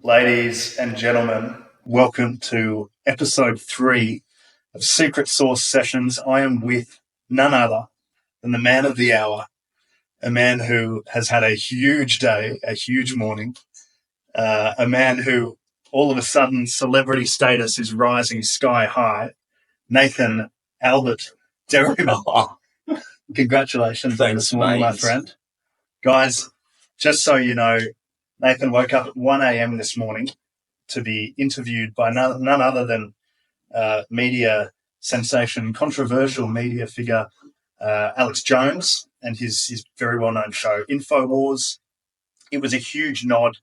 Ladies and gentlemen, welcome to episode 3 of Secret Sauce Sessions. I am with none other than the man of the hour, a man who has had a huge day, a huge morning, a man who all of a sudden celebrity status is rising sky high, Nathan Albert Derryman. Congratulations on this morning, my friend. Guys, just so you know, Nathan woke up at 1 a.m. this morning to be interviewed by none other than media sensation, controversial media figure Alex Jones and his very well-known show InfoWars. It was a huge nod.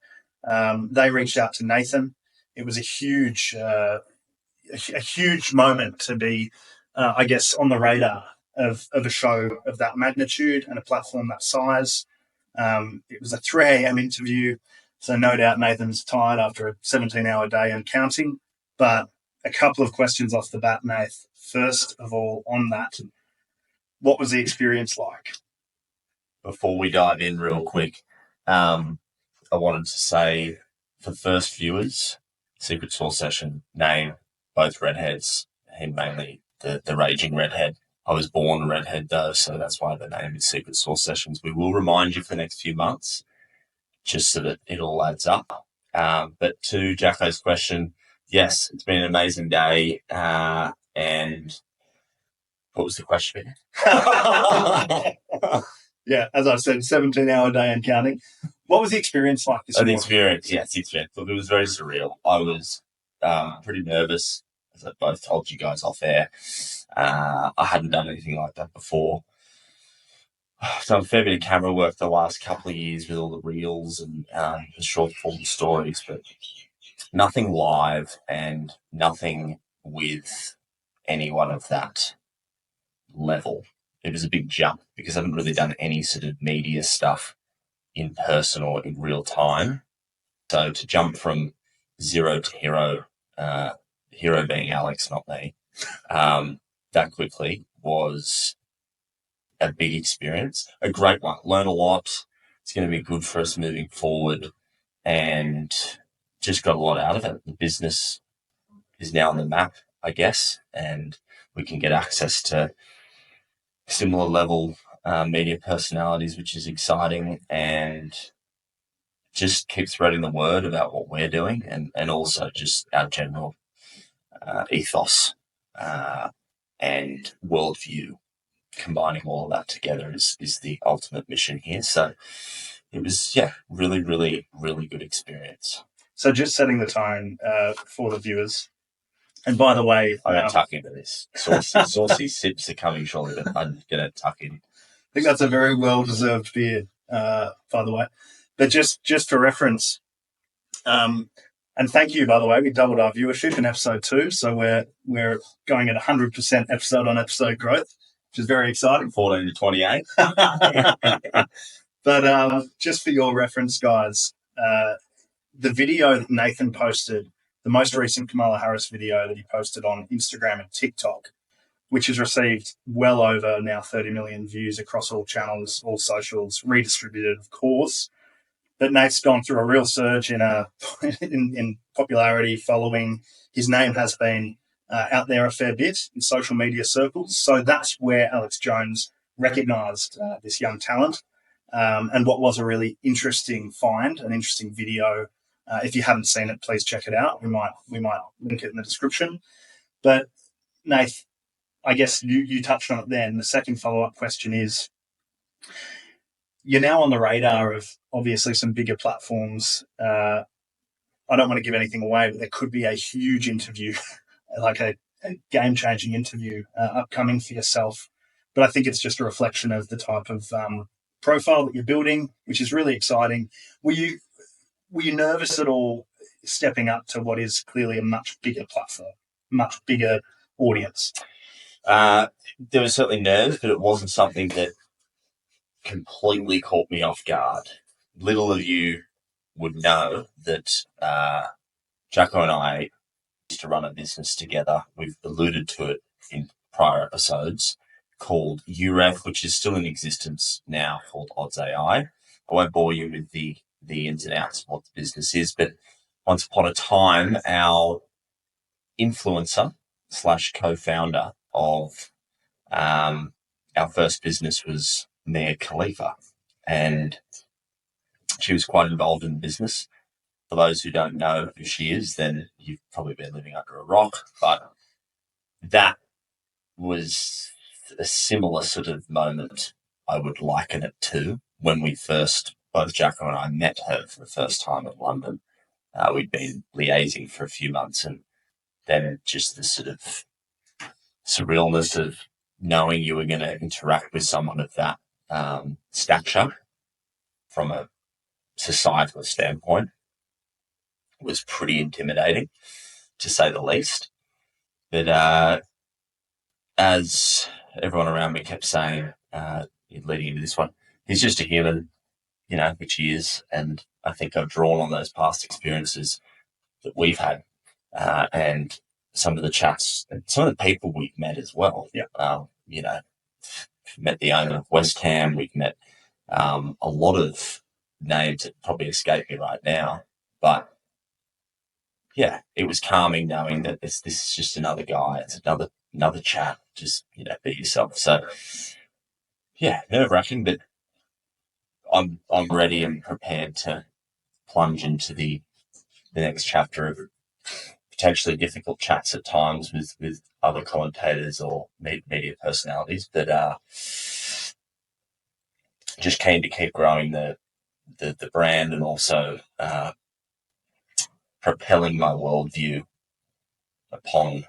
They reached out to Nathan. It was a huge moment to be, I guess, on the radar of a show of that magnitude and a platform that size. It was a 3 a.m. interview, so no doubt Nathan's tired after a 17-hour day and counting. But a couple of questions off the bat, Nath. First of all, on that, what was the experience like? Before we dive in real quick, I wanted to say for the first viewers, Secret Sauce Session name, both redheads, him mainly the raging redhead. I was born a redhead though, so that's why the name is Secret Sauce Sessions. We will remind you for the next few months, just so that it all adds up. But to Jacko's question, yes, it's been an amazing day. And what was the question? Yeah, as I said, 17-hour day and counting. What was the experience like this morning? The experience. Look, it was very surreal. I was pretty nervous, as I both told you guys off air. I hadn't done anything like that before. I've done a fair bit of camera work the last couple of years with all the reels and the short form stories, but nothing live and nothing with anyone of that level. It was a big jump because I haven't really done any sort of media stuff in person or in real time. So to jump from zero to hero, hero being Alex, not me, that quickly was a big experience, a great one. Learn a lot. It's going to be good for us moving forward, and just got a lot out of it. The business is now on the map, I guess, and we can get access to similar level media personalities, which is exciting, and just keep spreading the word about what we're doing, and also just our general ethos and worldview. Combining all of that together is the ultimate mission here. So it was, really, really, really good experience. So just setting the tone for the viewers. And by the way, I'm going to tuck into this. Saucy sips are coming shortly, but I'm going to tuck in. I think that's a very well-deserved beer, by the way. But just for reference, and thank you, by the way, we doubled our viewership in episode 2, so we're going at 100% episode-on-episode growth, which is very exciting. 14 to 28. But just for your reference, guys, the video that Nathan posted, the most recent Kamala Harris video that he posted on Instagram and TikTok, which has received well over now 30 million views across all channels, all socials, redistributed, of course. But Nate's gone through a real surge in popularity following. His name has been out there a fair bit in social media circles. So that's where Alex Jones recognised this young talent, and what was a really interesting find, an interesting video. If you haven't seen it, please check it out. We might link it in the description. But Nath, I guess you touched on it then. The second follow-up question is, you're now on the radar of obviously some bigger platforms. I don't want to give anything away, but there could be a huge interview, like a game-changing interview upcoming for yourself. But I think it's just a reflection of the type of profile that you're building, which is really exciting. Were you nervous at all stepping up to what is clearly a much bigger platform, much bigger audience? There was certainly nerves, but it wasn't something that completely caught me off guard. Little of you would know that Jacko and I used to run a business together. We've alluded to it in prior episodes, called UREF, which is still in existence now, called Odds AI. I won't bore you with the ins and outs of what the business is, but once upon a time, our influencer / co-founder of our first business was Mia Khalifa, and she was quite involved in the business. For those who don't know who she is, then you've probably been living under a rock, but that was a similar sort of moment I would liken it to when we first, both Jacko and I, met her for the first time in London. We'd been liaising for a few months, and then just the sort of surrealness of knowing you were going to interact with someone of that stature from a societal standpoint was pretty intimidating, to say the least. But as everyone around me kept saying, leading into this one, he's just a human, which he is. And I think I've drawn on those past experiences that we've had, and some of the chats and some of the people we've met as well. Yeah. We've met the owner of West Ham. We've met a lot of names that probably escape me right now, but yeah, it was calming knowing that this is just another guy. It's another chat. Just be yourself. So yeah, nerve-wracking, but I'm ready and prepared to plunge into the next chapter of potentially difficult chats at times with other commentators or media personalities, but just keen to keep growing the brand and also propelling my worldview upon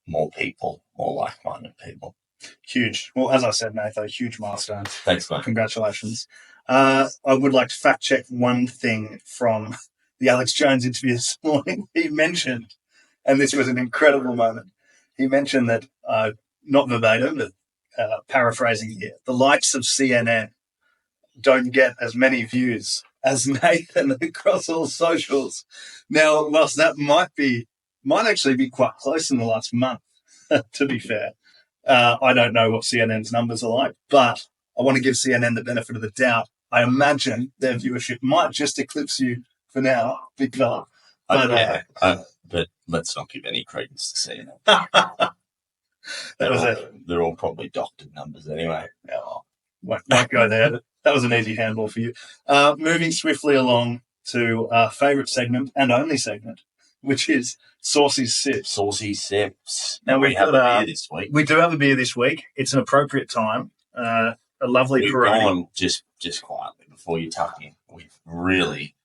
more people, more like-minded people. Huge. Well, as I said, Nathan, huge milestone. Thanks, mate. Congratulations. I would like to fact check one thing from the Alex Jones interview this morning. He mentioned, and this was an incredible moment, he mentioned that, not verbatim, but paraphrasing here, the likes of CNN don't get as many views as Nathan across all socials. Now, whilst that might actually be quite close in the last month, to be fair, I don't know what CNN's numbers are like, but I want to give CNN the benefit of the doubt. I imagine their viewership might just eclipse you for now, big fella. But let's not give any credence to CNN. They're all probably doctored numbers anyway. Won't go there. That was an easy handball for you. Moving swiftly along to our favourite segment and only segment, which is Saucy's Sips. Saucy Sips. Now we have a beer this week. We do have a beer this week. It's an appropriate time. A lovely parade. We've gone just quietly before you tuck in. We've really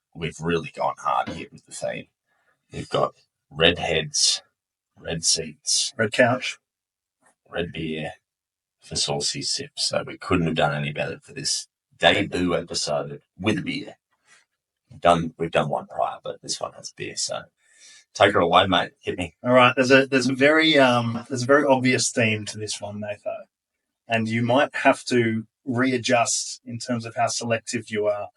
gone hard here with the theme. We've got red heads, red seats, red couch, red beer for Saucy Sips. So we couldn't have done any better for this debut episode with a beer. We've done one prior, but this one has beer. So take her away, mate. Hit me. All right. There's a very obvious theme to this one, Nathan, and you might have to readjust in terms of how selective you are.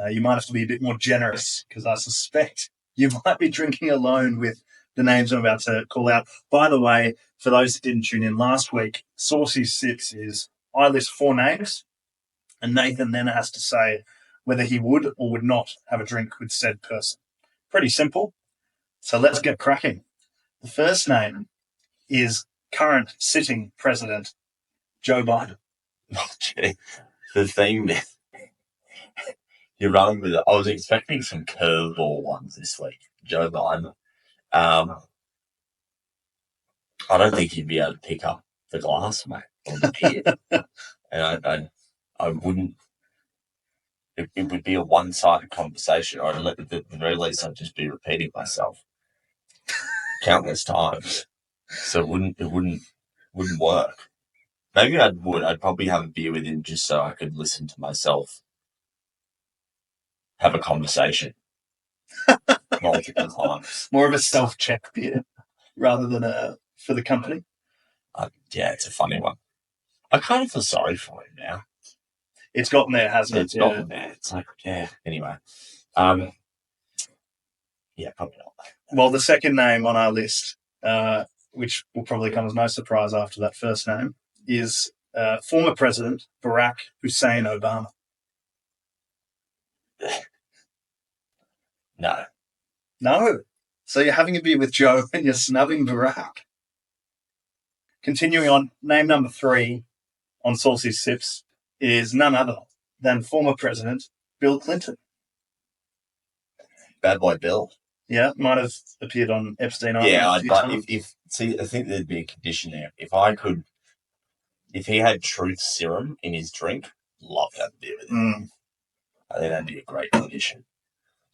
You might have to be a bit more generous because I suspect you might be drinking alone with the names I'm about to call out. By the way, for those that didn't tune in last week, Saucy Sips is I list 4 names, and Nathan then has to say whether he would or would not have a drink with said person. Pretty simple. So let's get cracking. The first name is current sitting president Joe Biden. Oh, gee. The theme you're running with it. I was expecting some curveball ones this week. Joe Biden. I don't think he'd be able to pick up the glass, mate, or the beer. And I wouldn't. It would be a one-sided conversation, or at the very least, I'd just be repeating myself countless times. So it wouldn't work. Maybe I'd probably have a beer with him just so I could listen to myself have a conversation multiple times. More of a self-check beer rather than for the company. Yeah, it's a funny one. I kind of feel sorry for him now. It's gotten there, hasn't it? It's gotten there. It's like, yeah. Anyway. Yeah, probably not. Well, the second name on our list, which will probably come as no surprise after that first name, is former President Barack Hussein Obama. No. No. So you're having a beer with Joe and you're snubbing Barack. Continuing on, name number 3 on Saucy's Sips is none other than former President Bill Clinton. Bad boy Bill. Yeah, might have appeared on Epstein Island. Yeah, but I think there'd be a condition there. If he had truth serum in his drink, love to have a beer with him. I think that'd be a great condition.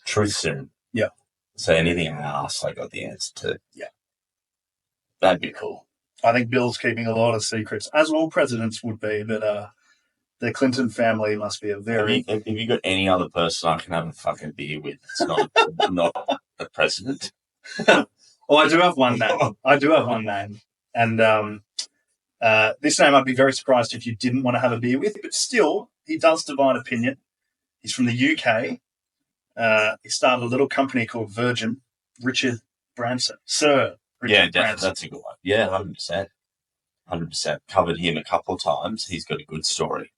Truth serum. Yeah. So anything I ask, I got the answer to. Yeah. That'd be cool. I think Bill's keeping a lot of secrets, as all presidents would be, but the Clinton family must be a very... Have you got any other person I can have a fucking beer with that's not a president? Well, I do have one name. And this name I'd be very surprised if you didn't want to have a beer with, but still, he does divide opinion. He's from the UK. He started a little company called Virgin. Richard Branson. Sir Richard Branson. That's a good one. Yeah, 100%. 100%. Covered him a couple of times. He's got a good story.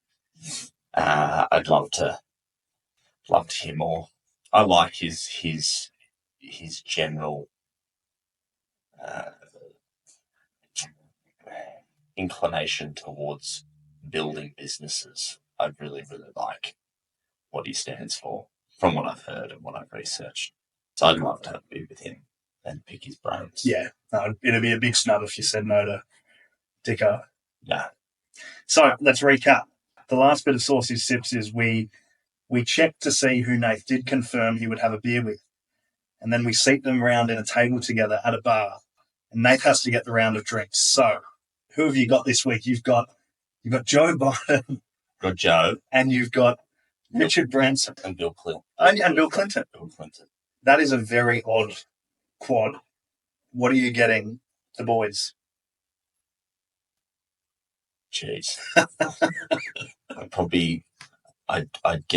I'd love to hear more. I like his general inclination towards building businesses. I really, really like what he stands for, from what I've heard and what I've researched. So I'd love to have a beer with him and pick his brains. Yeah, it'd be a big snub if you said no to Dicko. Yeah. So let's recap. The last bit of Saucy's Sips is we checked to see who Nate did confirm he would have a beer with. And then we seat them around in a table together at a bar. And Nate has to get the round of drinks. So who have you got this week? You've got Joe Biden. Got Joe. And you've got Richard Branson. And Bill Clinton. And Bill Clinton. Bill Clinton. That is a very odd quad. What are you getting, the boys? Jeez. I'd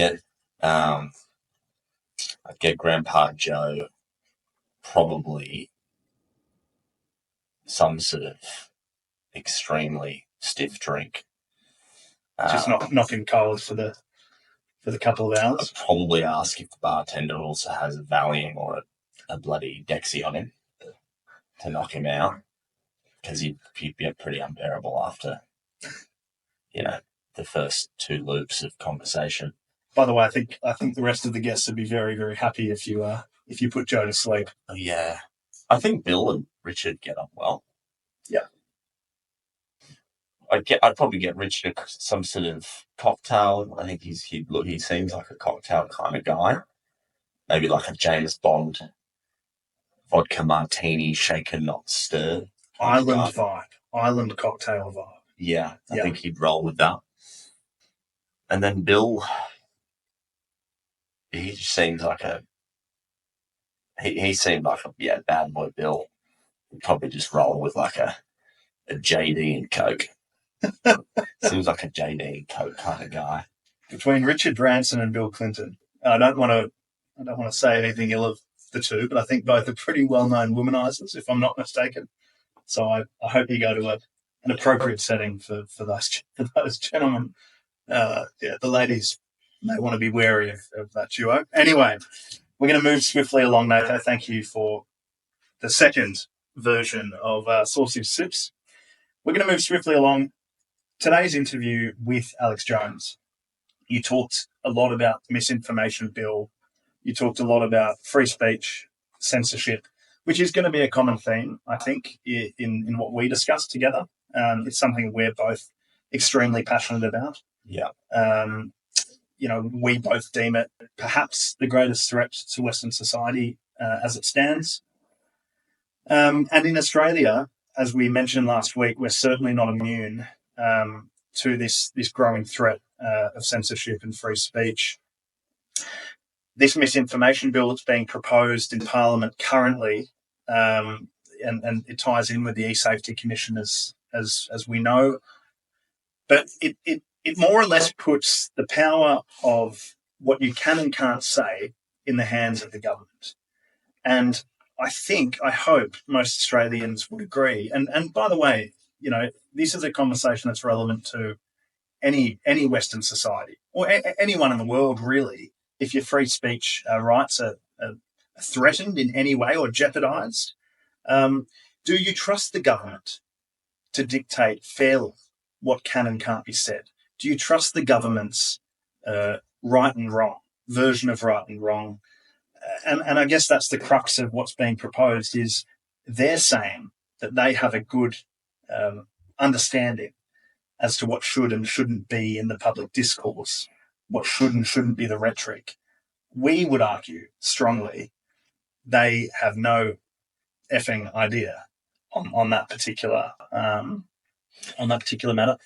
get Grandpa Joe probably some sort of extremely stiff drink. Just knocking cold for the couple of hours. I'd probably ask if the bartender also has a Valium or a bloody Dexy on him to knock him out, because he'd get pretty unbearable after, the first 2 loops of conversation. By the way, I think the rest of the guests would be very, very happy if you put Joe to sleep. Oh, yeah. I think Bill and Richard get on well. Yeah. I'd probably get Richard some sort of cocktail. I think he seems like a cocktail kind of guy. Maybe like a James Bond vodka martini, shaken not stirred. Island cocktail vibe. Yeah, I think he'd roll with that. And then Bill, he just seems like he seemed like a bad boy Bill. He'd probably just roll with like a JD and Coke. Seems like a JD and Coke kind of guy. Between Richard Branson and Bill Clinton, I don't want to say anything ill of the two, but I think both are pretty well-known womanizers, if I'm not mistaken. So I hope you go to an appropriate setting for those gentlemen. The ladies may want to be wary of that duo. Anyway, we're going to move swiftly along, Nathan. Thank you for the second version of Saucy Sips. We're going to move swiftly along. Today's interview with Alex Jones, you talked a lot about the misinformation bill. You talked a lot about free speech, censorship, which is going to be a common theme, I think, in what we discussed together. It's something we're both extremely passionate about. Yeah. We both deem it perhaps the greatest threat to Western society as it stands. And in Australia, as we mentioned last week, we're certainly not immune to this growing threat of censorship and free speech. This misinformation bill that's being proposed in Parliament currently, and it ties in with the E-Safety Commission as we know, but it more or less puts the power of what you can and can't say in the hands of the government. And I hope most Australians would agree. And by the way, this is a conversation that's relevant to any Western society or anyone in the world, really. If your free speech rights are threatened in any way or jeopardized? Do you trust the government to dictate fairly what can and can't be said? Do you trust the government's right and wrong version of right and wrong? And I guess that's the crux of what's being proposed is they're saying that they have a good understanding as to what should and shouldn't be in the public discourse, what should and shouldn't be the rhetoric. We would argue strongly they have no effing idea on that particular matter.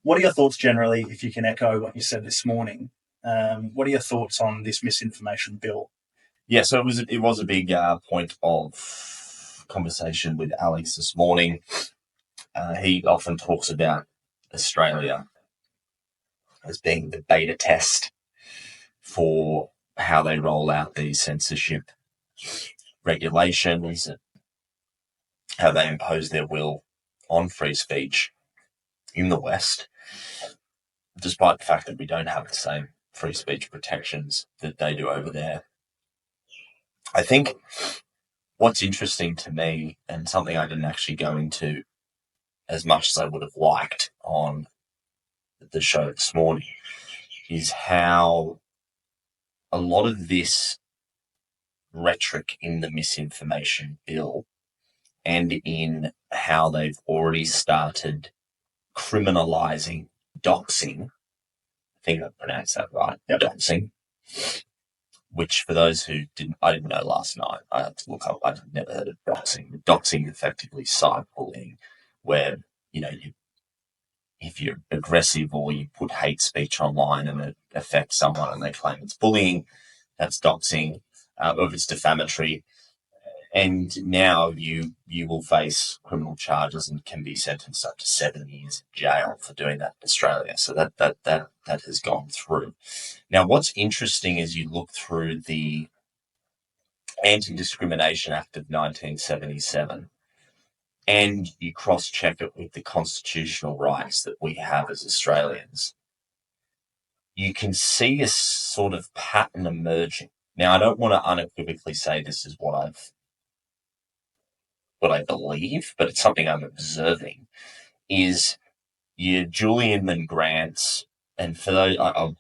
What are your thoughts generally, if you can echo what you said this morning? What are your thoughts on this misinformation bill? Yeah, so it was a big point of conversation with Alex this morning. He often talks about Australia as being the beta test for how they roll out these censorship regulations and how they impose their will on free speech in the West, despite the fact that we don't have the same free speech protections that they do over there. I think what's interesting to me, and something I didn't actually go into as much as I would have liked on the show this morning, is how a lot of this rhetoric in the misinformation bill and in how they've already started criminalising doxing, I think I pronounced that right, Yep. Doxing, which for those who I didn't know last night, I had to look up, I'd never heard of doxing. Doxing effectively cyberbullying, where, if you're aggressive or you put hate speech online and it affects someone and they claim it's bullying, that's doxing, or if it's defamatory. And now you will face criminal charges and can be sentenced up to 7 years in jail for doing that in Australia. So that has gone through. Now, what's interesting is you look through the Anti-Discrimination Act of 1977 and you cross-check it with the constitutional rights that we have as Australians. You can see a sort of pattern emerging. Now, I don't want to unequivocally say this is what I believe, but it's something I'm observing, is your Julian Grants, and for those, I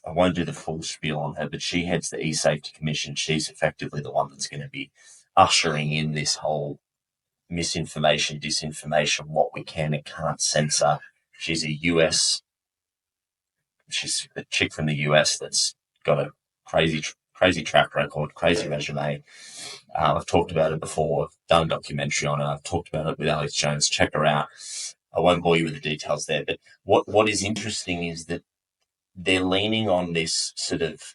won't do the full spiel on her, but she heads the E-Safety Commission. She's effectively the one that's going to be ushering in this whole misinformation, disinformation, what we can and can't censor. She's a chick from the US that's got a crazy track record, crazy resume. I've talked about it before. I've done a documentary on it. I've talked about it with Alex Jones. Check her out. I won't bore you with the details there. But what is interesting is that they're leaning on this sort of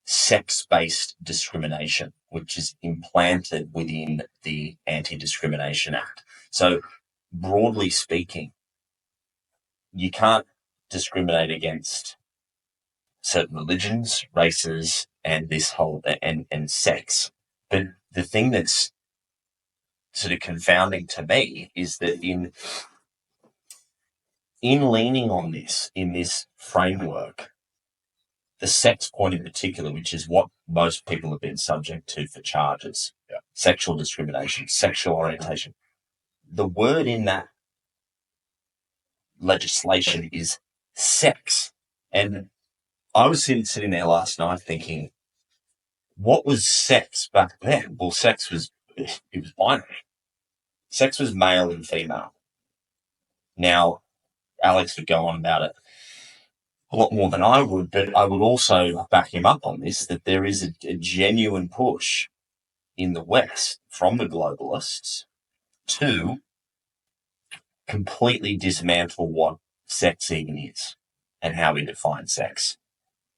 sex-based discrimination, which is implanted within the Anti-Discrimination Act. So broadly speaking, you can't discriminate against certain religions, races, and this whole and sex. But the thing that's sort of confounding to me is that in leaning on this, in this framework, the sex point in particular, which is what most people have been subject to for charges, sexual discrimination, sexual orientation, the word in that legislation is sex. And I was sitting there last night thinking, what was sex back then? Well, sex was binary. Sex was male and female. Now, Alex would go on about it a lot more than I would, but I would also back him up on this, that there is a genuine push in the West from the globalists to completely dismantle what sex even is and how we define sex.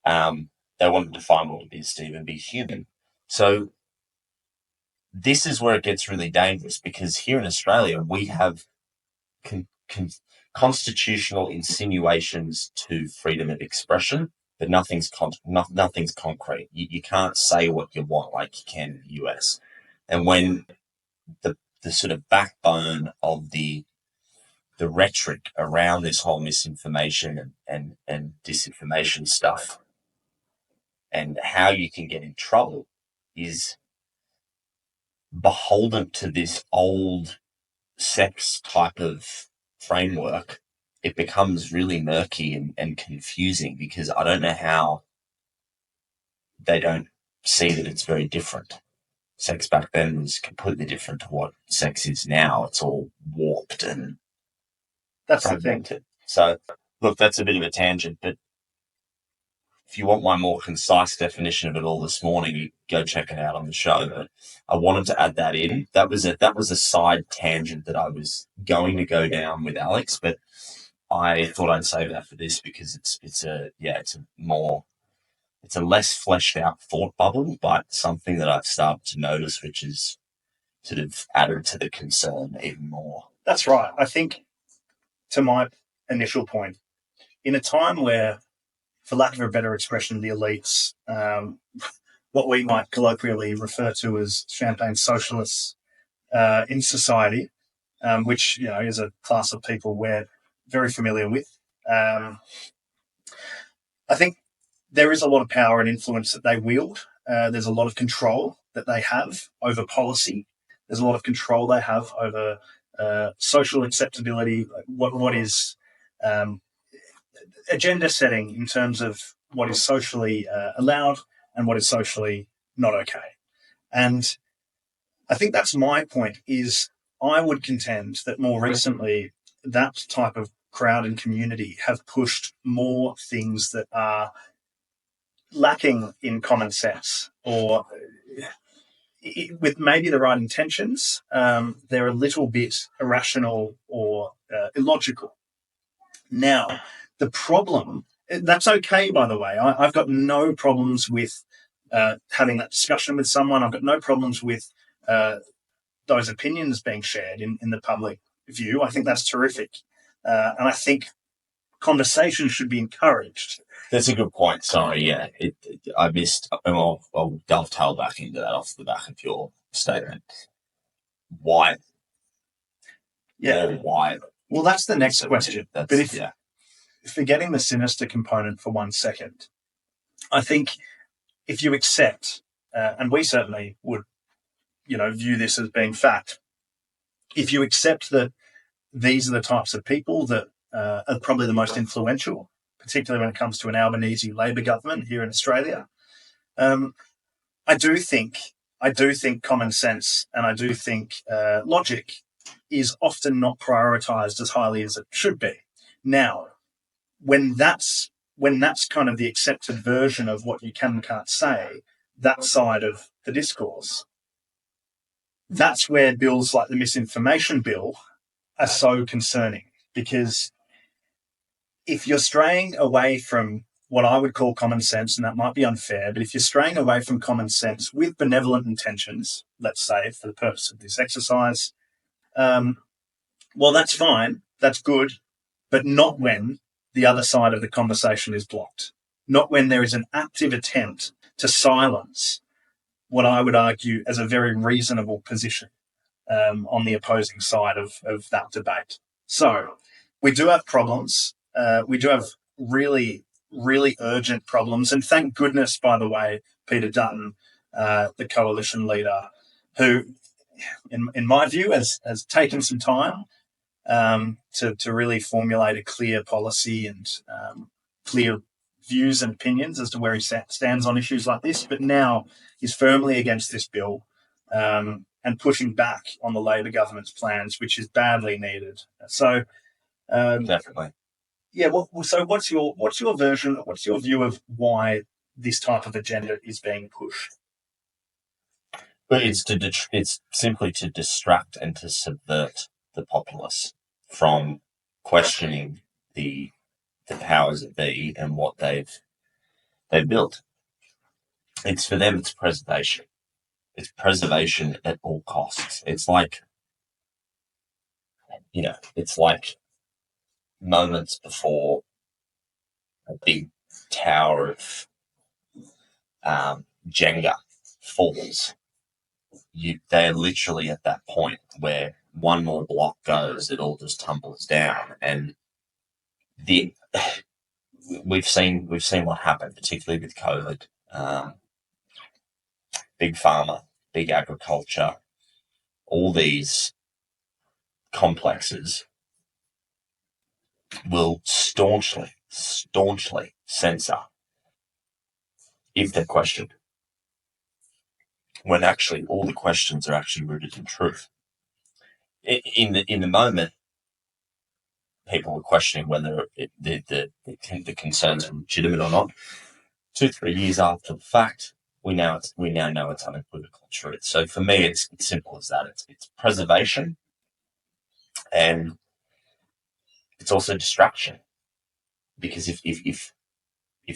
They want to define what it is to even be human. So this is where it gets really dangerous, because here in Australia, we have constitutional insinuations to freedom of expression, but nothing's concrete. You can't say what you want like you can in the US. And when the sort of backbone of the rhetoric around this whole misinformation and disinformation stuff and how you can get in trouble is beholden to this old sex type of framework, it becomes really murky and confusing, because I don't know how they don't see that it's very different. Sex back then was completely different to what sex is now. It's all warped and fragmented. So, look, that's a bit of a tangent, but if you want my more concise definition of it all this morning, you go check it out on the show. But I wanted to add that in. That was a side tangent that I was going to go down with Alex, but I thought I'd save that for this, because it's a less fleshed out thought bubble, but something that I've started to notice, which is sort of added to the concern even more. That's right. I think, to my initial point, in a time where, for lack of a better expression, the elites, what we might colloquially refer to as champagne socialists in society, which is a class of people we're very familiar with. I think there is a lot of power and influence that they wield. There's a lot of control that they have over policy. There's a lot of control they have over social acceptability, what is agenda setting in terms of what is socially allowed and what is socially not okay. And I think that's my point, is I would contend that more recently that type of crowd and community have pushed more things that are lacking in common sense, or with maybe the right intentions, they're a little bit irrational or illogical. Now, the problem, that's okay, by the way. I've got no problems with having that discussion with someone. I've got no problems with those opinions being shared in the public view. I think that's terrific. And I think conversation should be encouraged. That's a good point. Sorry, yeah. I missed, and I'll dovetail back into that off the back of your statement. Why? Yeah. Why? Well, that's the next question. But forgetting the sinister component for 1 second, I think if you accept, and we certainly would, view this as being fact, if you accept that these are the types of people that are probably the most influential, particularly when it comes to an Albanese Labor government here in Australia, I do think common sense and I do think logic is often not prioritised as highly as it should be. Now, when that's kind of the accepted version of what you can and can't say, that side of the discourse, that's where bills like the misinformation bill are so concerning, because if you're straying away from what I would call common sense, and that might be unfair, but if you're straying away from common sense with benevolent intentions, let's say, for the purpose of this exercise, well, that's fine, that's good, but not when the other side of the conversation is blocked, not when there is an active attempt to silence what I would argue as a very reasonable position on the opposing side of that debate. So we do have problems. We do have really, really urgent problems. And thank goodness, by the way, Peter Dutton, the coalition leader, who, in my view, has taken some time to really formulate a clear policy and clear views and opinions as to where he stands on issues like this, but now he's firmly against this bill and pushing back on the Labor government's plans, which is badly needed. So, definitely, yeah. So, what's your version? What's your view of why this type of agenda is being pushed? But it's simply to distract and to subvert the populace from questioning the powers that be and what they've built. It's for them. It's preservation. It's preservation at all costs. It's like, it's like moments before a big tower of Jenga falls. They're literally at that point where one more block goes, it all just tumbles down. And we've seen what happened, particularly with COVID. big pharma, big agriculture, all these complexes will staunchly censor if they're questioned, when actually all the questions are actually rooted in truth. In the moment, people were questioning whether the concerns were legitimate or not. 2-3 years after the fact, we now know it's unequivocal truth. So for me, it's simple as that. It's preservation, and it's also distraction. Because if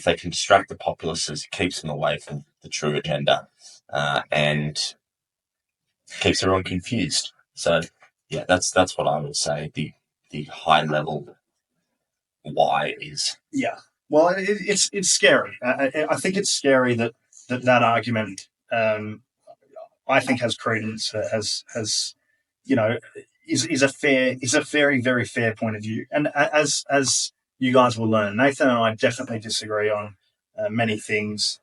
they can distract the populaces, it keeps them away from the true agenda, and keeps everyone confused. So yeah, that's what I would say. The high level why is. Yeah. Well, it's scary. I think it's scary that argument. I think has credence. Has is a very, very fair point of view. And as you guys will learn, Nathan and I definitely disagree on many things.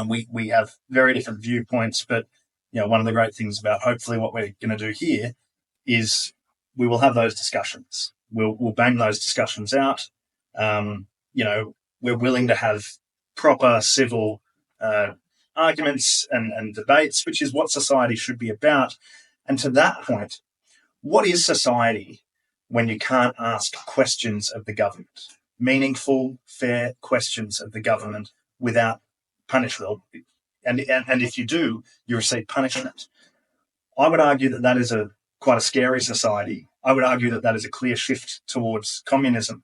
We have very different viewpoints, but one of the great things about hopefully what we're going to do here is we will have those discussions. We'll bang those discussions out. We're willing to have proper civil arguments and debates, which is what society should be about. And to that point, what is society when you can't ask questions of the government? Meaningful, fair questions of the government without punishment. And if you do, you receive punishment. I would argue that is quite a scary society. I would argue that is a clear shift towards communism.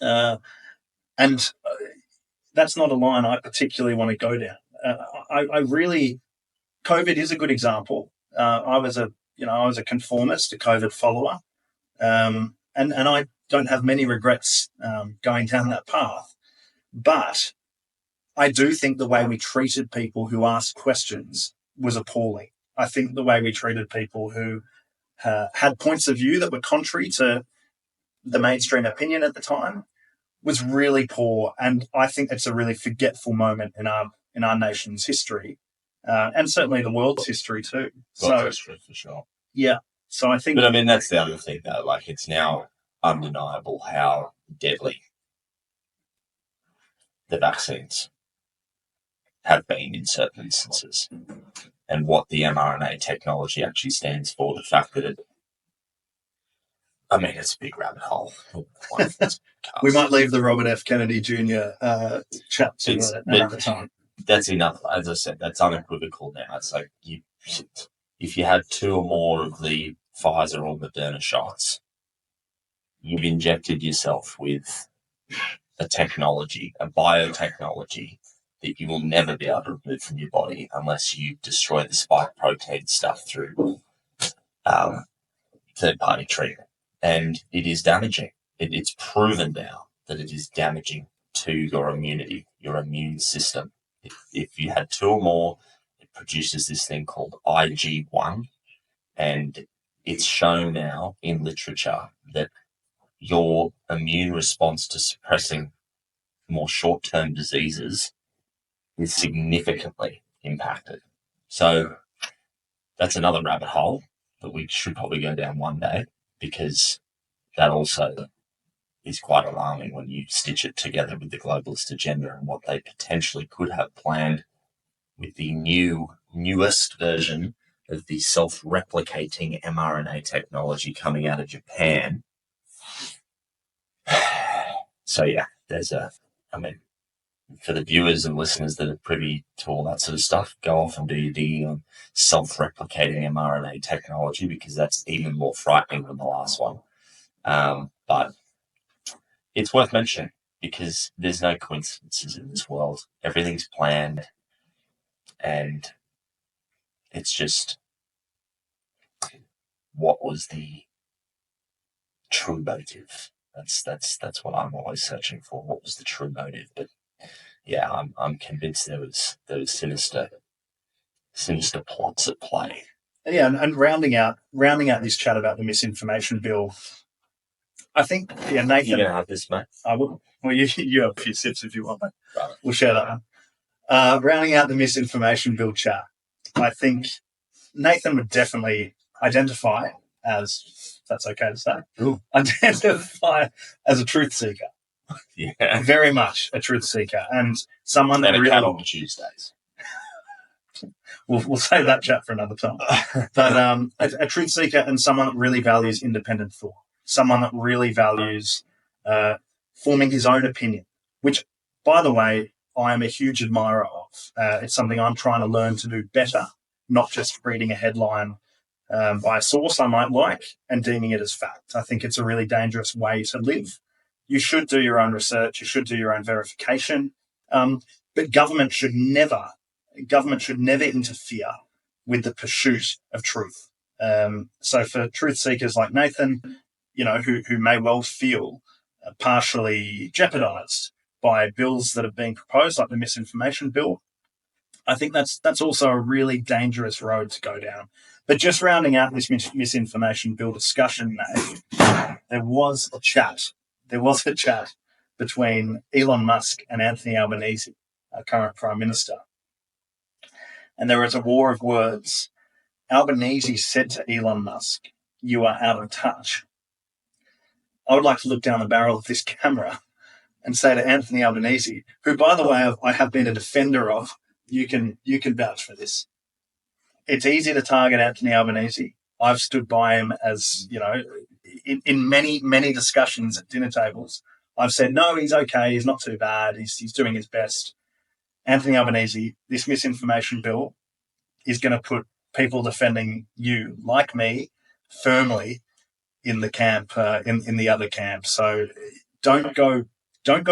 And that's not a line I particularly want to go down. COVID is a good example. I was a conformist, a COVID follower, and I don't have many regrets going down that path. But I do think the way we treated people who asked questions was appalling. I think the way we treated people who had points of view that were contrary to the mainstream opinion at the time was really poor, and I think it's a really forgetful moment in our nation's history, and certainly the world's history too. History for sure. Yeah. So I think, but I mean that's the other thing though. Like it's now undeniable how deadly the vaccines have been in certain instances, and what the mRNA technology actually stands for. The fact that it's a big rabbit hole. We might leave the Robert F. Kennedy Jr. Chat to another time. That's enough. As I said, that's unequivocal now. It's like if you had 2 or more of the Pfizer or Moderna shots, you've injected yourself with a technology, a biotechnology that you will never be able to remove from your body unless you destroy the spike protein stuff through third-party treatment. And it is damaging. It's proven now that it is damaging to your immunity, your immune system. If you had 2 or more, it produces this thing called IG1, and it's shown now in literature that your immune response to suppressing more short-term diseases is significantly impacted. So that's another rabbit hole that we should probably go down one day, because that also is quite alarming when you stitch it together with the globalist agenda and what they potentially could have planned with the newest version of the self-replicating mRNA technology coming out of Japan. So yeah, for the viewers and listeners that are privy to all that sort of stuff, go off and do your digging on self-replicating mRNA technology, because that's even more frightening than the last one. But it's worth mentioning because there's no coincidences in this world. Everything's planned, and it's just, what was the true motive? That's what I'm always searching for. What was the true motive? But yeah, I'm convinced there was sinister plots at play. Yeah, and rounding out this chat about the misinformation bill, I think, Nathan, you're gonna have this, mate. I will. Well, you have a few sips if you want, mate. Right. We'll share that one. Rounding out the misinformation bill chat, I think Nathan would definitely identify as, if that's okay to say, identify as a truth seeker. Yeah. Very much a truth seeker, and someone that And a really... cat on Tuesdays. We'll save that chat for another time. But a truth seeker and someone that really values independent thought, someone that really values forming his own opinion, which, by the way, I am a huge admirer of. It's something I'm trying to learn to do better, not just reading a headline by a source I might like and deeming it as fact. I think it's a really dangerous way to live. You should do your own research. You should do your own verification. But government should never interfere with the pursuit of truth. So for truth seekers like Nathan, who may well feel partially jeopardized by bills that have been proposed, like the misinformation bill, I think that's also a really dangerous road to go down. But just rounding out this misinformation bill discussion, there was a chat between Elon Musk and Anthony Albanese, our current Prime Minister. And there was a war of words. Albanese said to Elon Musk, "You are out of touch." I would like to look down the barrel of this camera and say to Anthony Albanese, who, by the way, I have been a defender of, you can vouch for this. It's easy to target Anthony Albanese. I've stood by him as, in many, many discussions at dinner tables. I've said, no, he's okay. He's not too bad. He's doing his best. Anthony Albanese, this misinformation bill is going to put people defending you, like me, firmly in the camp, in the other camp. So don't go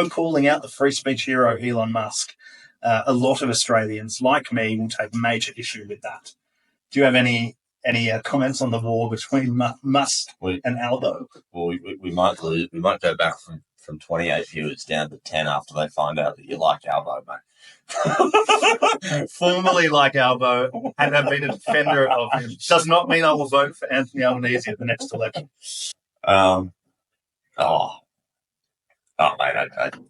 calling out the free speech hero Elon Musk. A lot of Australians, like me, will take major issue with that. Do you have any comments on the war between Musk and Albo? Well, we might lose. We might go back from 28 viewers down to 10 after they find out that you like Albo, mate. Formerly like Albo and have been a defender of him does not mean I will vote for Anthony Albanese at the next election. Mate,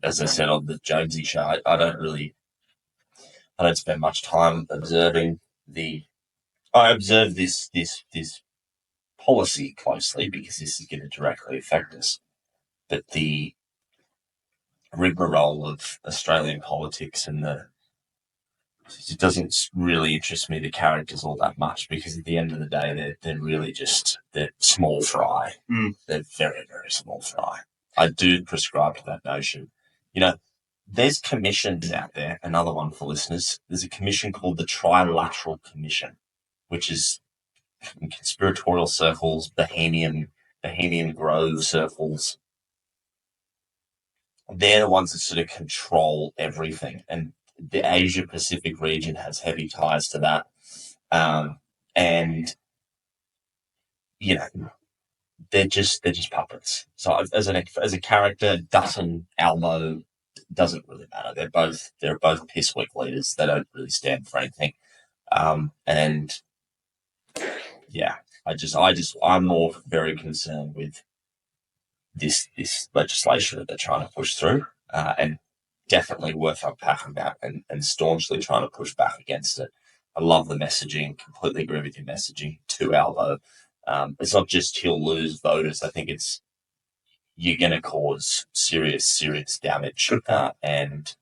as I said on the Jonesy show, I don't spend much time observing I observe this policy closely because this is going to directly affect us. But the rigmarole of Australian politics and it doesn't really interest me, the characters, all that much, because at the end of the day, they're really they're small fry. They're very, very small fry. I do prescribe to that notion. There's commissions out there, another one for listeners. There's a commission called the Trilateral Commission, which is in conspiratorial circles, Bohemian Grove circles. They're the ones that sort of control everything. And the Asia Pacific region has heavy ties to that. And they're just puppets. So as a character, Dutton, Almo, doesn't really matter. They're both piss weak leaders. They don't really stand for anything. And yeah, I'm more very concerned with this legislation that they're trying to push through, and definitely worth unpacking that and staunchly trying to push back against it. I love the messaging, completely agree with your messaging to Albo. It's not just he'll lose voters. I think you're going to cause serious damage, and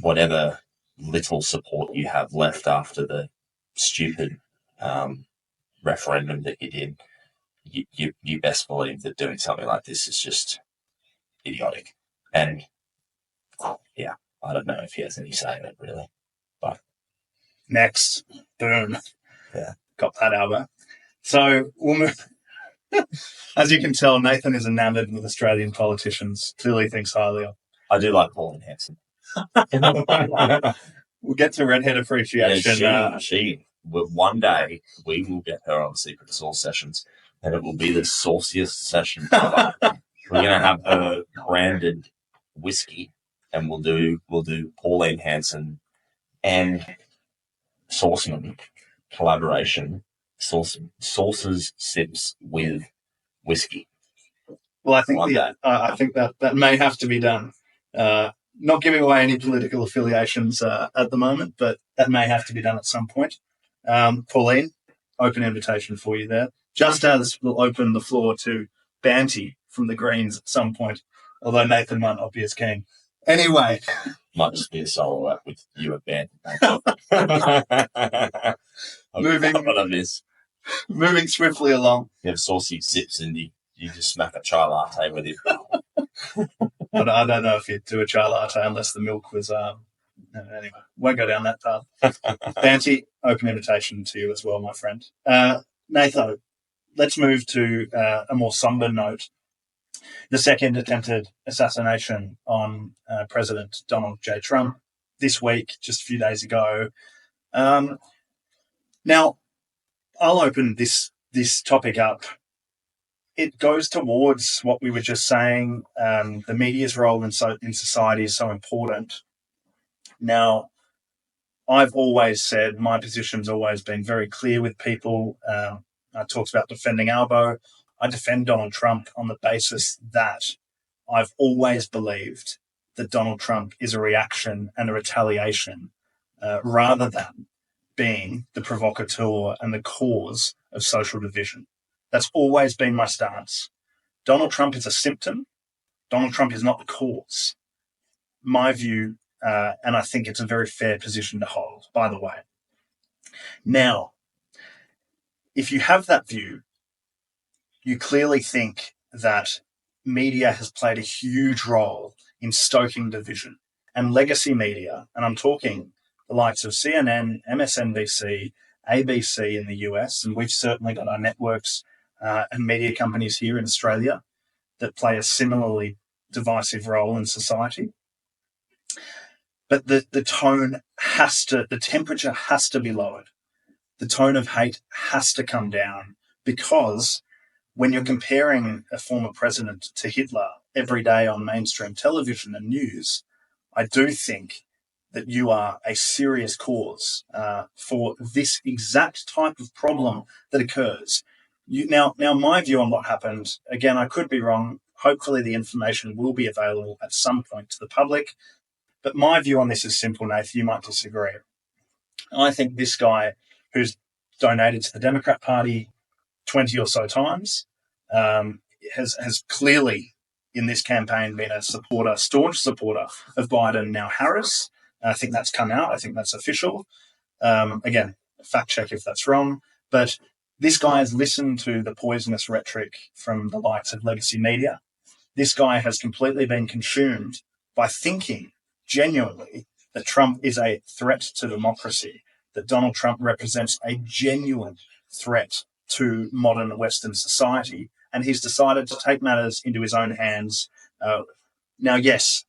whatever little support you have left after the stupid referendum that you did, you best believe that doing something like this is just idiotic. And yeah, I don't know if he has any say in it, really. But next, boom. Yeah. Got that, Albert. So we'll move. As you can tell, Nathan is enamored with Australian politicians. Clearly thinks highly of. I do like Pauline Hanson. We'll get to redhead appreciation. Yeah, one day we will get her on Secret Sauce sessions, and it will be the sauciest session ever. We're going to have her branded whiskey, and we'll do Pauline Hanson and Sauceman collaboration. Sauces sips with whiskey. Well, I think that may have to be done. Not giving away any political affiliations at the moment, but that may have to be done at some point. Pauline, open invitation for you there. Just as we'll open the floor to Banty from the Greens at some point, although Nathan might not be as keen. Anyway. Might just be a solo with you at Banty. Moving swiftly along. You have Saucy sips and you just smack a chai latte with it. I don't know if you'd do a chai latte unless the milk was... anyway, won't go down that path. Banty, open invitation to you as well, my friend. Nathan, let's move to a more somber note. The second attempted assassination on President Donald J. Trump this week, just a few days ago. Now, I'll open this topic up. It goes towards what we were just saying. The media's role in society is so important. Now, I've always said, my position's always been very clear with people. I talked about defending Albo. I defend Donald Trump on the basis that I've always believed that Donald Trump is a reaction and a retaliation rather than being the provocateur and the cause of social division. That's always been my stance. Donald Trump is a symptom. Donald Trump is not the cause. My view, and I think it's a very fair position to hold, by the way. Now, if you have that view, you clearly think that media has played a huge role in stoking division. And legacy media, and I'm talking the likes of CNN, MSNBC, ABC in the US, and we've certainly got our networks and media companies here in Australia that play a similarly divisive role in society. But the tone the temperature has to be lowered. The tone of hate has to come down, because when you're comparing a former president to Hitler every day on mainstream television and news, I do think that you are a serious cause for this exact type of problem that occurs. Now, my view on what happened, again, I could be wrong. Hopefully the information will be available at some point to the public. But my view on this is simple, Nathan. You might disagree. I think this guy, who's donated to the Democrat Party 20 or so times, has clearly in this campaign been a staunch supporter of Biden, now Harris. I think that's come out. I think that's official. Again, fact check if that's wrong. But this guy has listened to the poisonous rhetoric from the likes of legacy media. This guy has completely been consumed by thinking genuinely that Trump is a threat to democracy, that Donald Trump represents a genuine threat to modern Western society, and he's decided to take matters into his own hands. Now, yes,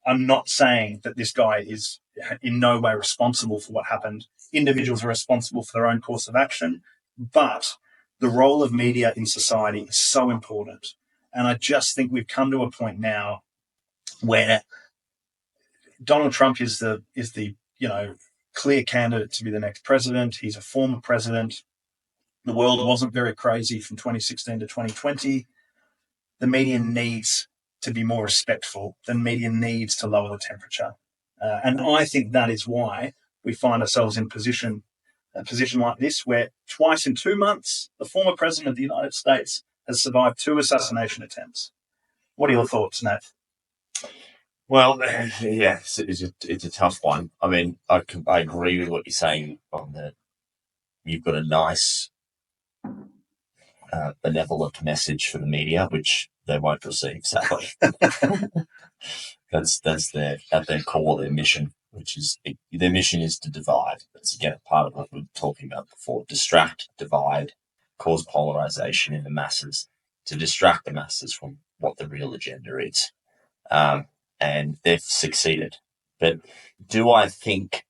I'm not saying that this guy is in no way responsible for what happened. Individuals are responsible for their own course of action, but the role of media in society is so important. And I just think we've come to a point now where Donald Trump is the clear candidate to be the next president. He's a former president. The world wasn't very crazy from 2016 to 2020. The media needs to be more respectful. The media needs to lower the temperature. And I think that is why we find ourselves in a position like this, where twice in 2 months, the former president of the United States has survived 2 assassination attempts. What are your thoughts, Nat? Well, yeah, it's a tough one. I mean, I agree with what you're saying on that. You've got a nice benevolent message for the media, which they won't receive, sadly. That's at their core, their mission, their mission is to divide. That's, again, part of what we were talking about before: distract, divide, cause polarization in the masses, to distract the masses from what the real agenda is. And they've succeeded. But do I think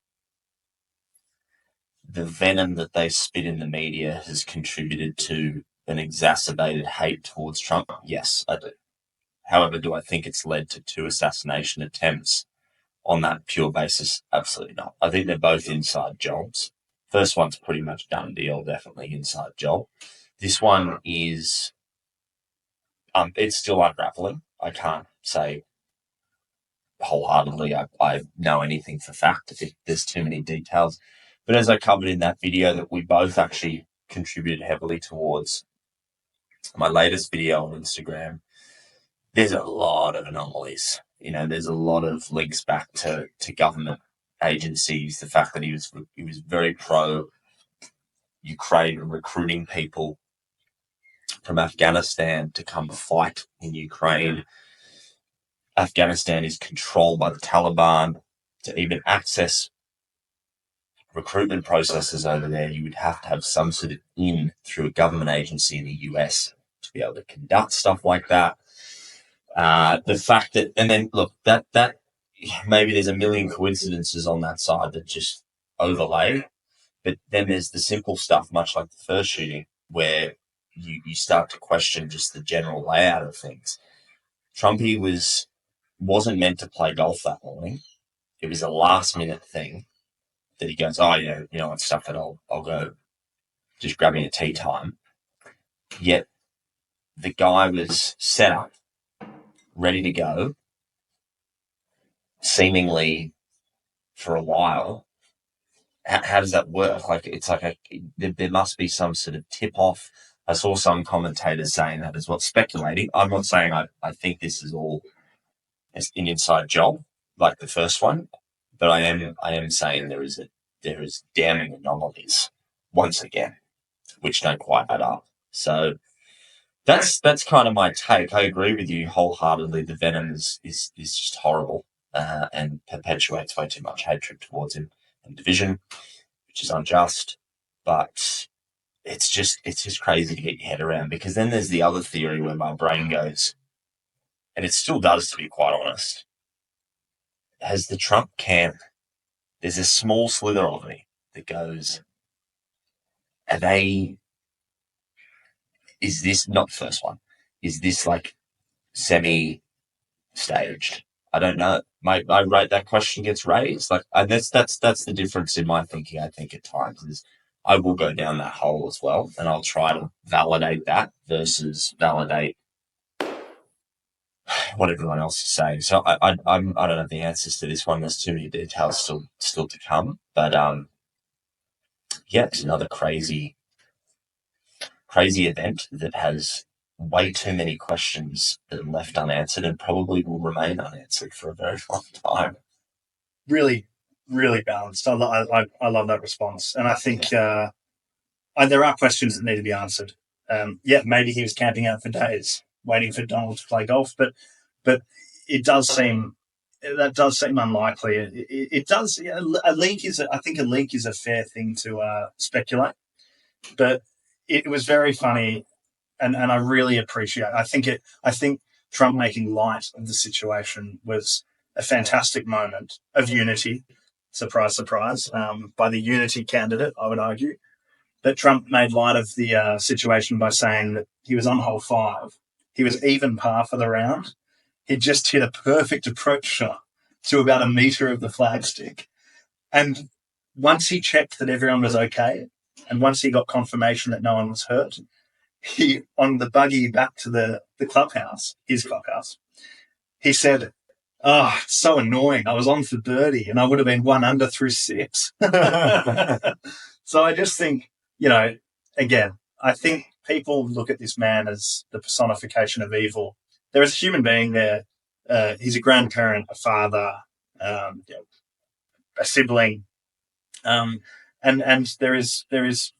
the venom that they spit in the media has contributed to an exacerbated hate towards Trump? Yes, I do. However, do I think it's led to 2 assassination attempts on that pure basis? Absolutely not. I think they're both inside jobs. First one's pretty much done deal, definitely inside job. This one is, it's still unraveling. I can't say wholeheartedly I know anything for fact. There's too many details. But as I covered in that video that we both actually contributed heavily towards, my latest video on Instagram, there's a lot of anomalies. There's a lot of links back to government agencies. The fact that he was very pro Ukraine and recruiting people from Afghanistan to come fight in Ukraine. Afghanistan is controlled by the Taliban. To even access recruitment processes over there, you would have to have some sort of in through a government agency in the US to be able to conduct stuff like that. The fact that, and then look, that maybe there's a million coincidences on that side that just overlay, but then there's the simple stuff, much like the first shooting, where you start to question just the general layout of things. Trumpy wasn't meant to play golf that morning. It was a last minute thing that he goes, oh, it's stuff that I'll go just grabbing a tea time. Yet the guy was set up, ready to go, seemingly for a while. How does that work? Like, it's like there must be some sort of tip off. I saw some commentators saying that as well, speculating. I'm not saying I think this is all an inside job like the first one, but I am saying there is damning anomalies once again, which don't quite add up. So that's kind of my take. I agree with you wholeheartedly. The venom is just horrible and perpetuates way too much hatred towards him and division, which is unjust. But it's just crazy to get your head around, because then there's the other theory where my brain goes, and it still does, to be quite honest. Has the Trump camp, there's a small slither of me that goes, is this not the first one? Is this like semi-staged? I don't know. That question gets raised. Like, and that's the difference in my thinking, I think, at times, is I will go down that hole as well, and I'll try to validate that versus validate what everyone else is saying. So I don't have the answers to this one. There's too many details still to come. But it's another crazy event that has way too many questions that are left unanswered and probably will remain unanswered for a very long time. Really, really balanced. I love that response, and I think there are questions that need to be answered. Maybe he was camping out for days waiting for Donald to play golf, but it does seem unlikely. It does. A leak is a fair thing to speculate, but it was very funny, and I really appreciate it. I think Trump making light of the situation was a fantastic moment of unity. Surprise, surprise, by the unity candidate, I would argue. That Trump made light of the situation by saying that he was on hole 5. He was even par for the round. He just hit a perfect approach shot to about a metre of the flagstick. And once he checked that everyone was okay, and once he got confirmation that no one was hurt, he, on the buggy back to the clubhouse, his clubhouse, he said, "Oh, it's so annoying. I was on for birdie and I would have been 1 under through 6. So I just think, again, I think people look at this man as the personification of evil. There is a human being there. He's a grandparent, a father, a sibling. And there is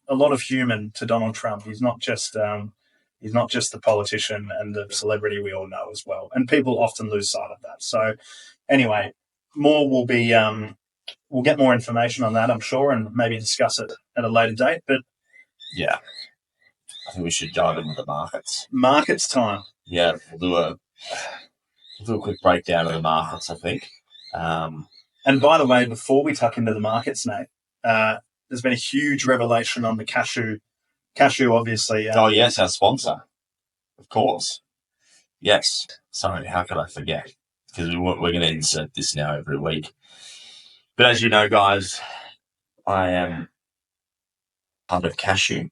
a lot of human to Donald Trump. He's not just the politician and the celebrity we all know as well. And people often lose sight of that. So anyway, more will be we'll get more information on that, I'm sure, and maybe discuss it at a later date. But yeah, I think we should dive into the markets. Markets time. Yeah, we'll do a quick breakdown of the markets, I think. And by the way, before we tuck into the markets, Nate, there's been a huge revelation on the Cashew. Cashew, obviously. Oh, yes, our sponsor. Of course. Yes. Sorry, how could I forget? Because we're going to insert this now every week. But as you know, guys, I am part of Cashew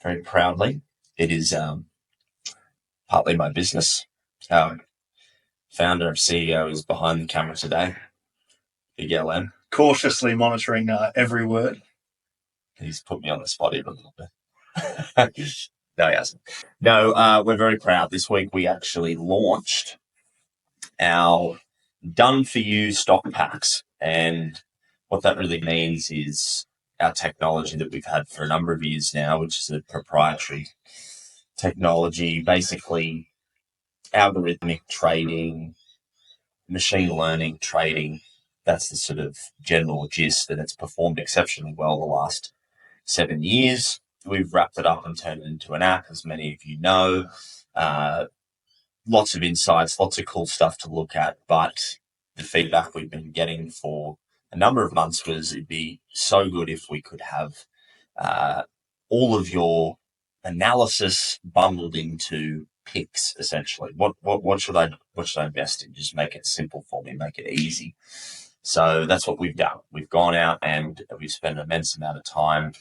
very proudly. It is partly my business. founder and CEO, is behind the camera today. Big LM. Cautiously monitoring every word. He's put me on the spot here a little bit. No, he hasn't. No, we're very proud. This week we actually launched our done-for-you stock packs. And what that really means is our technology that we've had for a number of years now, which is a proprietary technology, basically algorithmic trading, machine learning trading. That's the sort of general gist, and it's performed exceptionally well the last 7 years. We've wrapped it up and turned it into an app, as many of you know. Lots of insights, lots of cool stuff to look at, but the feedback we've been getting for a number of months was it'd be so good if we could have all of your analysis bundled into picks, essentially. What should I invest in? Just make it simple for me, make it easy. So that's what we've done. We've gone out and we've spent an immense amount of time.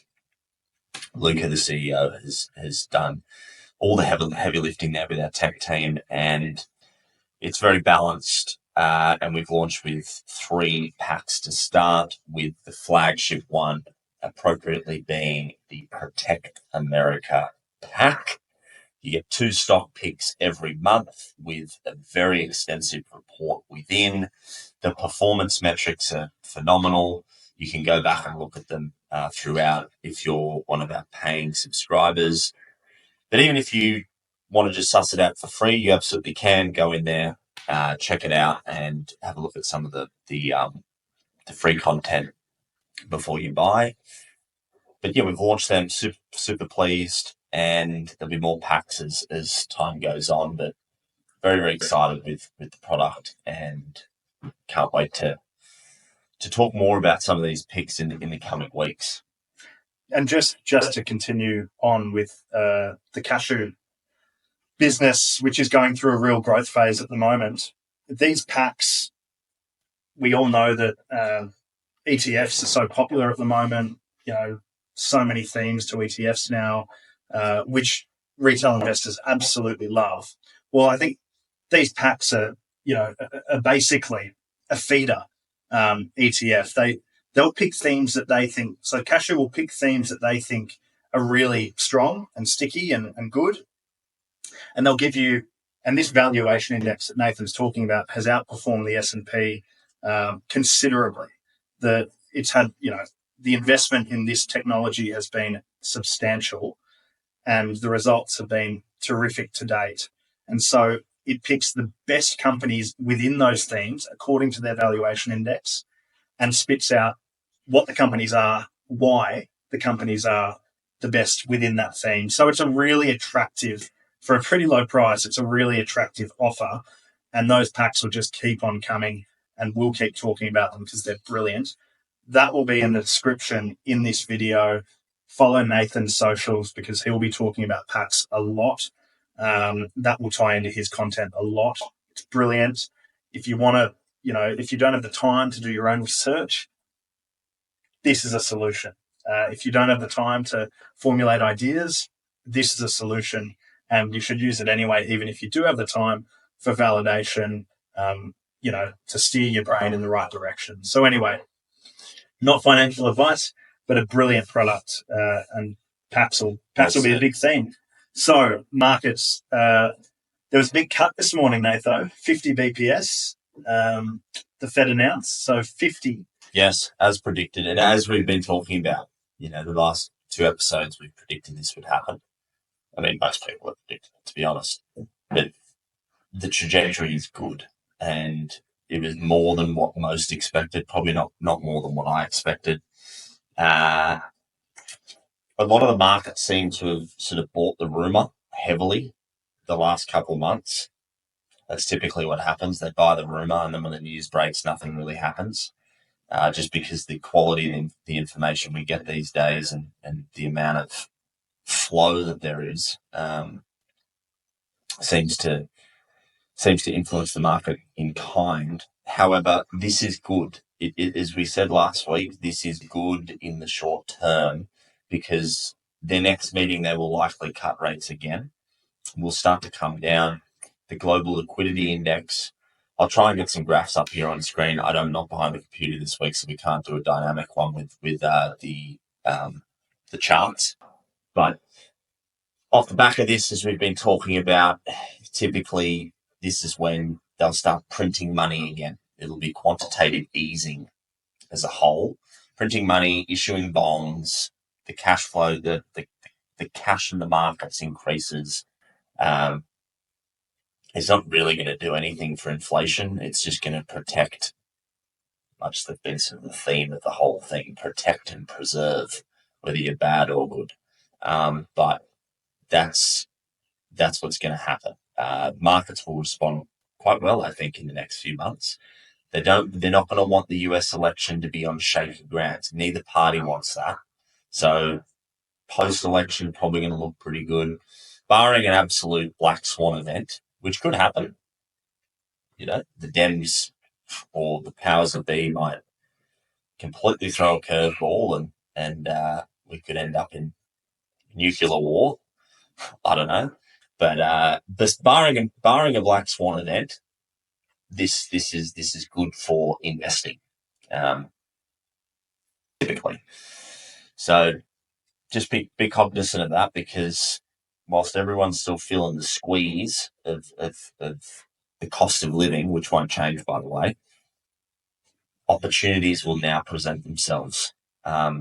Luca, the CEO, has done all the heavy lifting there with our tech team, and it's very balanced. And we've launched with 3 packs to start, with the flagship one appropriately being the Protect America pack. You get 2 stock picks every month with a very extensive report within. The performance metrics are phenomenal. You can go back and look at them throughout if you're one of our paying subscribers. But even if you want to just suss it out for free, you absolutely can go in there, check it out, and have a look at some of the free content before you buy. But yeah, we've launched them, super pleased, and there'll be more packs as time goes on. But very, very excited with the product, and can't wait to talk more about some of these picks in the coming weeks. And just to continue on with the Cashew business, which is going through a real growth phase at the moment, these packs, we all know that ETFs are so popular at the moment. So many themes to ETFs now, which retail investors absolutely love. Well, I think these packs are basically a feeder ETF. They'll pick themes that they think. So Cashew will pick themes that they think are really strong and sticky and good, and they'll give you. And this valuation index that Nathan's talking about has outperformed the S&P considerably. It's had the investment in this technology has been substantial, and the results have been terrific to date. And so it picks the best companies within those themes according to their valuation index and spits out what the companies are, why the companies are the best within that theme. So it's a really attractive, for a pretty low price, it's a really attractive offer. And those packs will just keep on coming, and we'll keep talking about them because they're brilliant. That will be in the description in this video. Follow Nathan's socials because he'll be talking about packs a lot. That will tie into his content a lot. It's brilliant. If you want to, if you don't have the time to do your own research, this is a solution. If you don't have the time to formulate ideas, this is a solution, and you should use it anyway, even if you do have the time for validation, to steer your brain in the right direction. So anyway, not financial advice, but a brilliant product, and packs will be a big theme. So markets, there was a big cut this morning, Nathan, 50 BPS. The Fed announced, so 50. Yes, as predicted, and as we've been talking about, the last 2 episodes, we've predicted this would happen. I mean, most people have predicted it, to be honest, but the trajectory is good, and it was more than what most expected, probably not more than what I expected. A lot of the market seems to have sort of bought the rumour heavily the last couple of months. That's typically what happens. They buy the rumour, and then when the news breaks, nothing really happens. Just because the quality of the information we get these days and the amount of flow that there is seems to influence the market in kind. However, this is good. As we said last week, this is good in the short term because their next meeting, they will likely cut rates again. Will start to come down. The global liquidity index I'll try and get some graphs up here on screen. I'm not behind the computer this week, so we can't do a dynamic one with the charts. But off the back of this, as we've been talking about, typically this is when they'll start printing money again. It'll be quantitative easing as a whole, printing money, issuing bonds, the cash flow, the cash in the markets increases. It's not really going to do anything for inflation. It's just going to protect, much that's been sort of the theme of the whole thing, protect and preserve, whether you're bad or good. But that's what's going to happen. Markets will respond quite well, I think, in the next few months. They're not going to want the US election to be on shaky ground. Neither party wants that. So post-election, probably going to look pretty good, barring an absolute black swan event, which could happen. The Dems or the powers that be might completely throw a curveball and we could end up in nuclear war. I don't know. But barring a black swan event, this is good for investing, typically. So just be cognizant of that, because whilst everyone's still feeling the squeeze of the cost of living, which won't change, by the way, opportunities will now present themselves.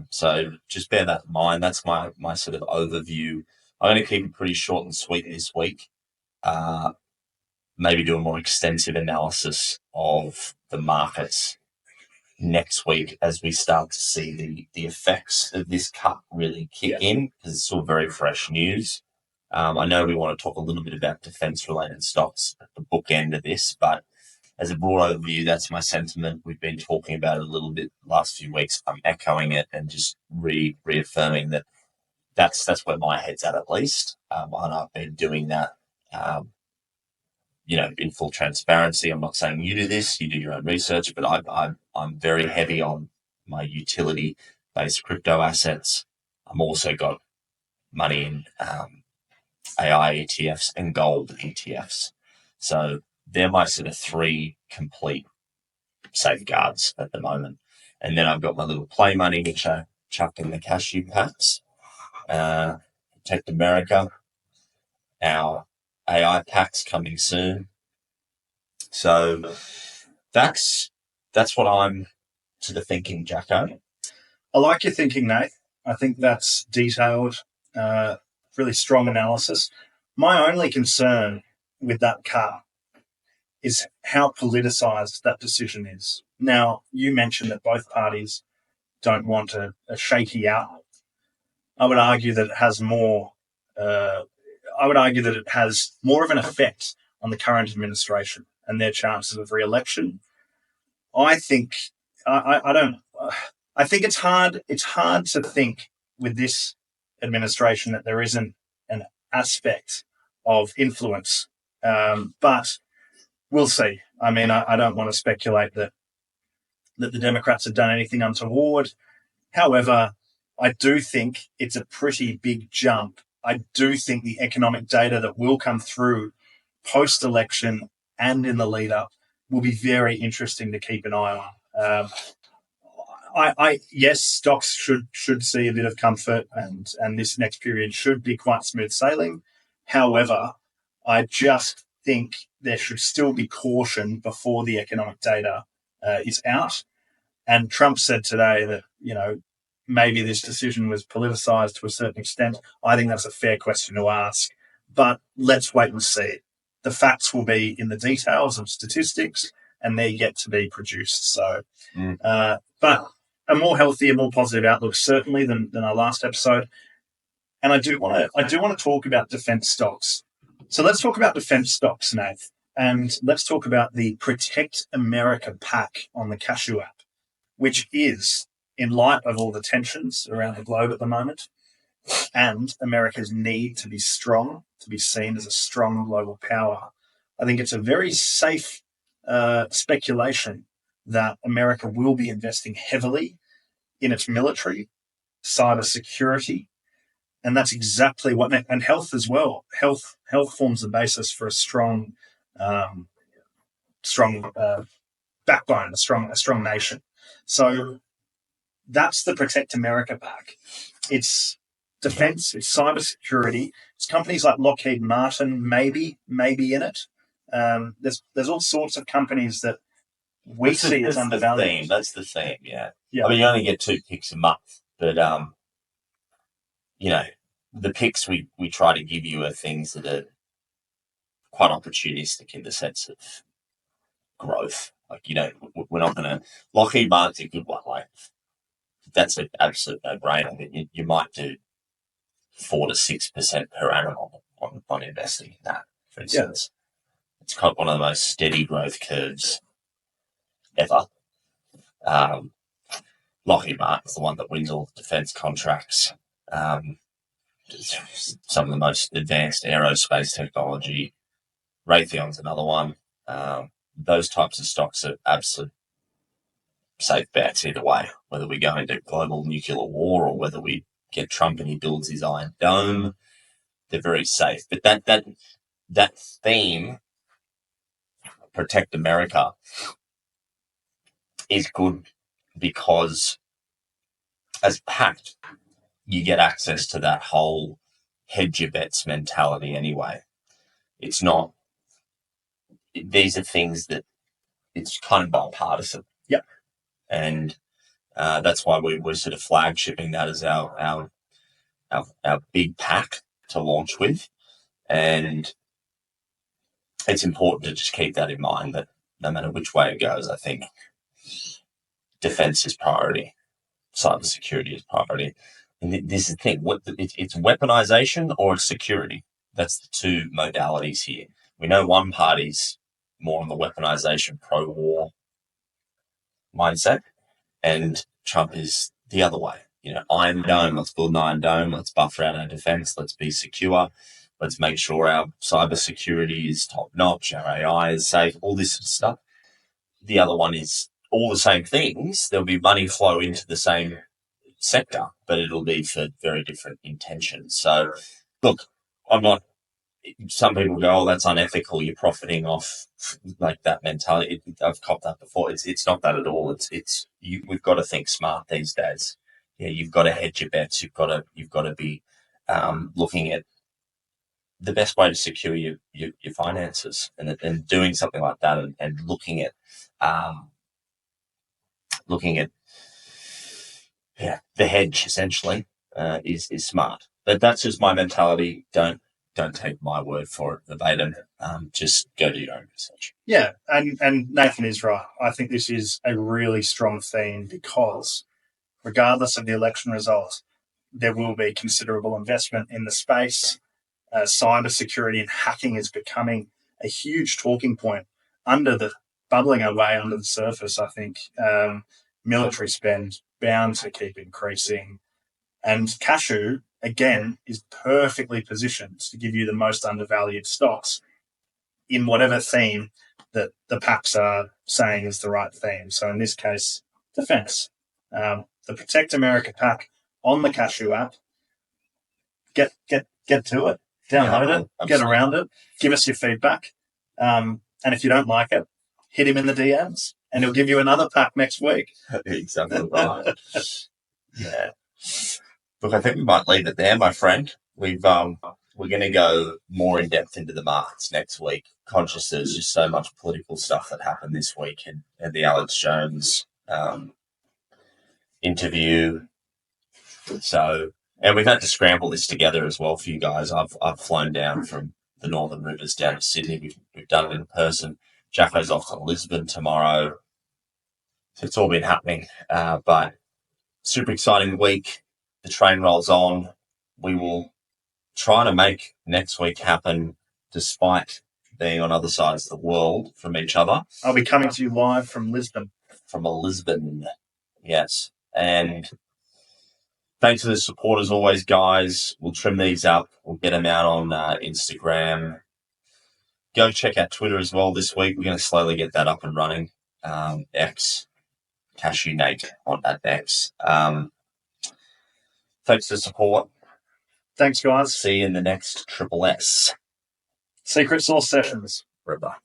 So just bear that in mind. That's my sort of overview. I'm going to keep it pretty short and sweet this week. Maybe do a more extensive analysis of the markets next week as we start to see the effects of this cut really kick in, because it's still very fresh news. I know we want to talk a little bit about defense-related stocks at the bookend of this, but as a broad overview, that's my sentiment. We've been talking about it a little bit the last few weeks. I'm echoing it and just reaffirming that that's where my head's at least. And I've been doing that, in full transparency. I'm not saying you do this, you do your own research, but I'm very heavy on my utility-based crypto assets. I'm also got money in AI ETFs and gold ETFs. So they're my sort of three complete safeguards at the moment. And then I've got my little play money, which I chuck in the Cashew packs. Protect America. Our AI packs coming soon. So that's what I'm sort of thinking, Jacko. I like your thinking, Nate. I think that's detailed, really strong analysis. My only concern with that cut is how politicized that decision is. Now, you mentioned that both parties don't want a shaky outlook. I would argue that it has more. I would argue that it has more of an effect on the current administration and their chances of re-election. I think I don't. I think it's hard. It's hard to think with this administration that there isn't an aspect of influence, but we'll see. I mean, I don't want to speculate that the Democrats have done anything untoward. However, I do think it's a pretty big jump. I do think the economic data that will come through post-election and in the lead-up will be very interesting to keep an eye on. Yes, stocks should see a bit of comfort, and this next period should be quite smooth sailing. However, I just think there should still be caution before the economic data is out. And Trump said today that, maybe this decision was politicized to a certain extent. I think that's a fair question to ask, but let's wait and see. The facts will be in the details of statistics, and they're yet to be produced. So, but a more healthy and more positive outlook, certainly, than our last episode. And I do want to talk about defense stocks. So let's talk about defense stocks, Nath, and let's talk about the Protect America pack on the Cashew app, which is, in light of all the tensions around the globe at the moment, and America's need to be strong, to be seen as a strong global power, I think it's a very safe speculation that America will be investing heavily in its military, cyber security, and that's exactly what, and health as well. Health forms the basis for a strong backbone, a strong nation. So that's the Protect America pack. It's defense, it's cybersecurity. It's companies like Lockheed Martin, maybe in it. There's all sorts of companies that we see as undervalued. That's the theme, yeah. Yeah. I mean, you only get 2 picks a month, but the picks we try to give you are things that are quite opportunistic in the sense of growth. Like, we're not going to... Lockheed Martin's a good one. Like, that's an absolute no-brainer. I mean, you might do 4 to 6% per annum on investing in that, for instance. Yeah. It's got one of the most steady growth curves ever. Lockheed Martin's the one that wins all defence contracts. Some of the most advanced aerospace technology. Raytheon's another one. Those types of stocks are absolute safe bets either way, whether we go into global nuclear war or whether we get Trump and he builds his Iron Dome. They're very safe. But that theme, Protect America, is good because as packed, you get access to that whole hedge your bets mentality anyway. It's not... These are things that it's kind of bipartisan. Yep. And that's why we're sort of flagshipping that as our big pack to launch with. And it's important to just keep that in mind, that no matter which way it goes, I think defense is priority, cybersecurity is priority. And this is the thing, it's weaponization or it's security. That's the two modalities here. We know one party's more on the weaponization, pro-war mindset, and Trump is the other way. Iron Dome, let's build an Iron Dome, let's buffer out our defense, let's be secure, let's make sure our cybersecurity is top-notch, our AI is safe, all this sort of stuff. The other one is all the same things. There'll be money flow into the same sector, but it'll be for very different intentions. So, look, I'm not... Some people go, oh, that's unethical, you're profiting off like that mentality. I've copped that before. It's not that at all. We've got to think smart these days. Yeah, you've got to hedge your bets. You've got to be looking at the best way to secure your finances, and doing something like that, and looking at the hedge essentially is smart. But that's just my mentality. Don't take my word for it verbatim. Just go do your own research. Yeah, and Nathan is right. I think this is a really strong theme because regardless of the election result, there will be considerable investment in the space. Cybersecurity and hacking is becoming a huge talking point bubbling away under the surface. I think military spend bound to keep increasing. And Cashew, again, is perfectly positioned to give you the most undervalued stocks in whatever theme that the packs are saying is the right theme. So in this case, defense. The Protect America pack on the Cashew app. Get to it. Download it. Get around it. Give us your feedback. And if you don't like it, hit him in the DMs and he'll give you another pack next week. Exactly right. Yeah. Look, I think we might leave it there, my friend. We're going to go more in depth into the markets next week. Conscious there's just so much political stuff that happened this week, and the Alex Jones interview. So, and we've had to scramble this together as well for you guys. I've flown down from the Northern Rivers down to Sydney. We've done it in person. Jacko's off to Lisbon tomorrow. So it's all been happening, but super exciting week. The train rolls on. We will try to make next week happen despite being on other sides of the world from each other. I'll be coming to you live from Lisbon. From Lisbon, yes. And thanks for the support as always, guys. We'll trim these up. We'll get them out on Instagram. Go check out Twitter as well this week. We're going to slowly get that up and running. X, Cashew Nate on that X. Thanks for the support. Thanks, guys. See you in the next Triple S. Secret Source Sessions. Bye-bye.